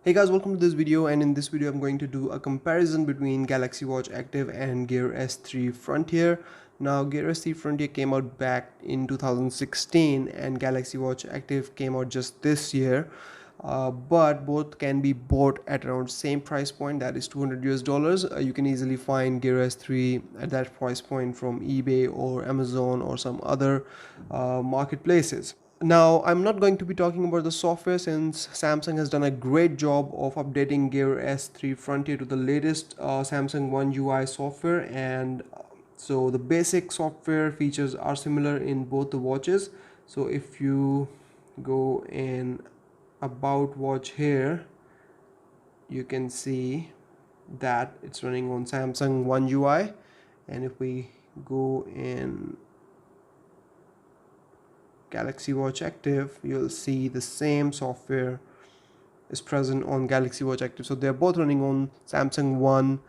Hey guys, welcome to this video, and in this video I'm going to do a comparison between Galaxy Watch Active and Gear S3 Frontier. Now Gear S3 Frontier came out back in 2016 and Galaxy Watch Active came out just this year. But both can be bought at around same price point, that is $200 US. You can easily find Gear S3 at that price point from eBay or Amazon or some other marketplaces. Now, I'm not going to be talking about the software since Samsung has done a great job of updating Gear S3 Frontier to the latest Samsung One UI software, and so the basic software features are similar in both the watches. So if you go in about watch here, you can see that it's running on Samsung One UI, and if we go in Galaxy Watch Active, you'll see the same software is present on Galaxy Watch Active. So they're both running on Samsung One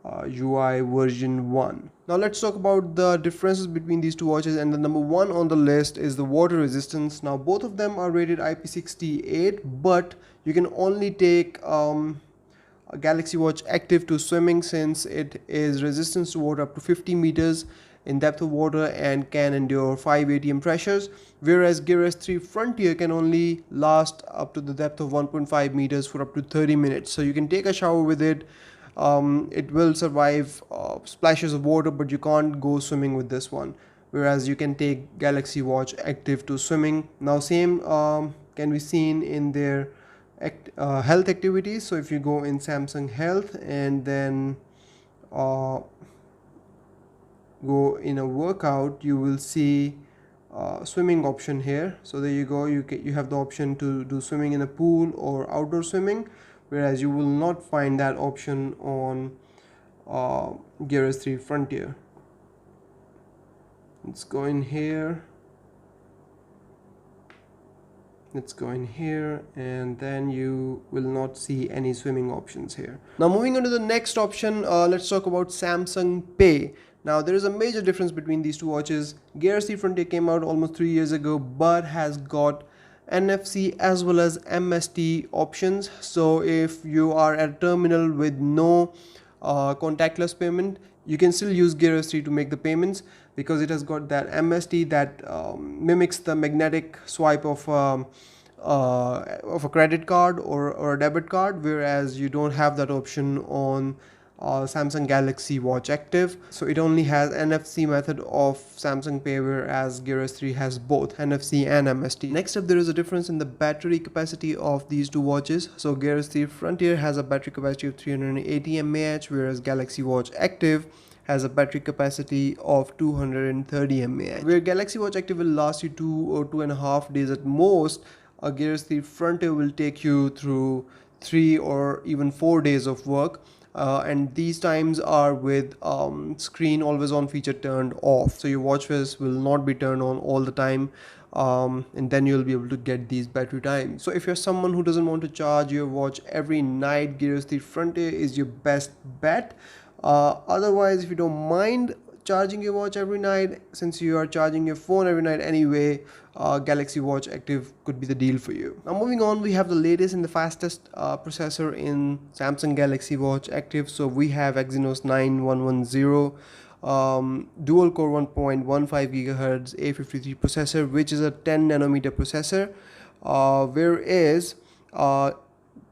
UI version 1. Now let's talk about the differences between these two watches, and the number one on the list is the water resistance. Now both of them are rated IP68, but you can only take a Galaxy Watch Active to swimming, since it is resistant to water up to 50 meters in depth of water and can endure 5 atm pressures, whereas Gear S3 Frontier can only last up to the depth of 1.5 meters for up to 30 minutes. So you can take a shower with it. It will survive splashes of water, but you can't go swimming with this one, whereas you can take Galaxy Watch Active to swimming. Now same can be seen in their health activities. So if you go in Samsung Health and then go in a workout, you will see swimming option here. So there you go, you have the option to do swimming in a pool or outdoor swimming, whereas you will not find that option on Gear S3 Frontier. Let's go in here, and then you will not see any swimming options here. Now moving on to the next option, let's talk about Samsung Pay. Now there is a major difference between these two watches. Gear S3 Frontier came out almost 3 years ago, but has got NFC as well as MST options. So if you are at a terminal with no contactless payment, you can still use Gear S3 to make the payments, because it has got that MST that mimics the magnetic swipe of a credit card or a debit card, whereas you don't have that option on Samsung Galaxy Watch Active. So it only has NFC method of Samsung Pay, whereas Gear S3 has both NFC and MST. Next up, there is a difference in the battery capacity of these two watches. So Gear S3 Frontier has a battery capacity of 380 mAh, whereas Galaxy Watch Active has a battery capacity of 230 mAh. Where Galaxy Watch Active will last you 2 or 2.5 days at most, a Gear S3 Frontier will take you through 3 or even 4 days of work. And these times are with screen always on feature turned off, so your watch face will not be turned on all the time, and then you'll be able to get these battery times. So if you're someone who doesn't want to charge your watch every night, Gear S3 Frontier is your best bet. Otherwise, if you don't mind charging your watch every night, since you are charging your phone every night anyway, Galaxy Watch Active could be the deal for you. Now moving on, we have the latest and the fastest processor in Samsung Galaxy Watch Active. So we have Exynos 9110 dual core 1.15 gigahertz A53 processor, which is a 10 nanometer processor, whereas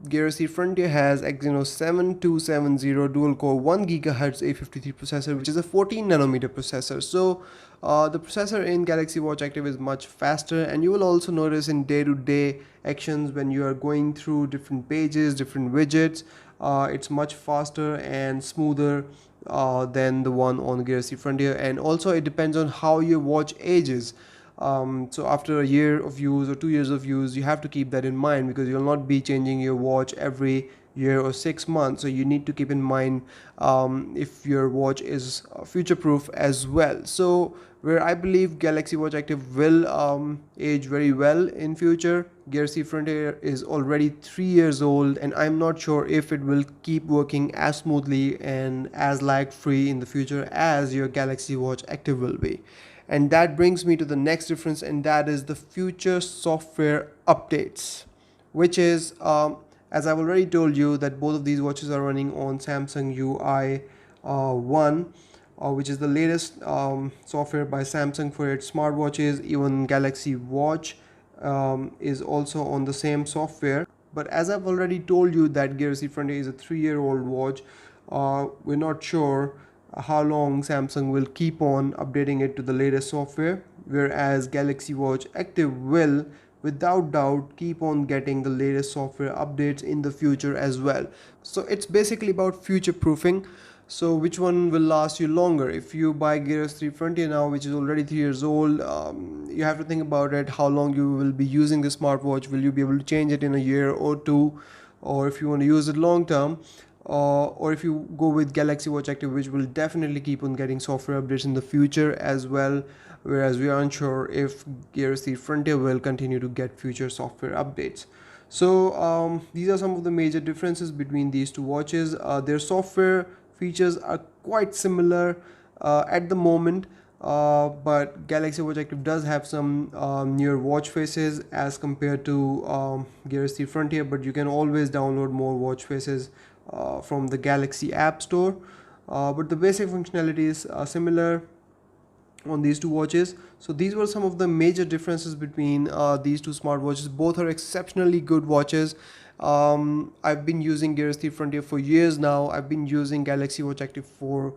Gear S3 Frontier has Exynos 7270 dual core 1 GHz A53 processor, which is a 14 nanometer processor. So the processor in Galaxy Watch Active is much faster, and you will also notice in day-to-day actions when you are going through different pages, different widgets, it's much faster and smoother than the one on Gear S3 Frontier. And also it depends on how your watch ages. So after a year of use or 2 years of use, you have to keep that in mind, because you'll not be changing your watch every year or 6 months. So you need to keep in mind if your watch is future proof as well. So where I believe Galaxy Watch Active will age very well in future, Gear S3 Frontier is already 3 years old, and I'm not sure if it will keep working as smoothly and as lag free in the future as your Galaxy Watch Active will be. And that brings me to the next difference, and that is the future software updates, which is as I've already told you that both of these watches are running on Samsung UI 1, which is the latest software by Samsung for its smartwatches. Even Galaxy Watch is also on the same software. But as I've already told you that Gear S Frontier is a 3-year-old watch, we're not sure how long Samsung will keep on updating it to the latest software, whereas Galaxy Watch Active will without doubt keep on getting the latest software updates in the future as well. So it's basically about future proofing. So which one will last you longer? If you buy Gear S3 Frontier now, which is already 3 years old, you have to think about it, how long you will be using the smartwatch. Will you be able to change it in a year or two? Or if you want to use it long term, or if you go with Galaxy Watch Active, which will definitely keep on getting software updates in the future as well, whereas we are unsure if Gear S3 Frontier will continue to get future software updates. So these are some of the major differences between these two watches. Their software features are quite similar at the moment, but Galaxy Watch Active does have some newer watch faces as compared to Gear S3 Frontier, but you can always download more watch faces from the Galaxy App Store. But the basic functionality is similar on these two watches. So these were some of the major differences between these two smartwatches. Both are exceptionally good watches. I've been using Gear S3 Frontier for years now. I've been using Galaxy Watch Active for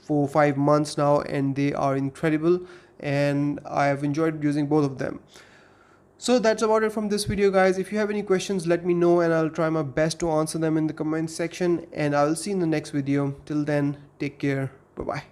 4-5 months now, and they are incredible, and I've enjoyed using both of them. So that's about it from this video, guys. If you have any questions, let me know and I'll try my best to answer them in the comment section, and I'll see you in the next video. Till then, take care. Bye bye.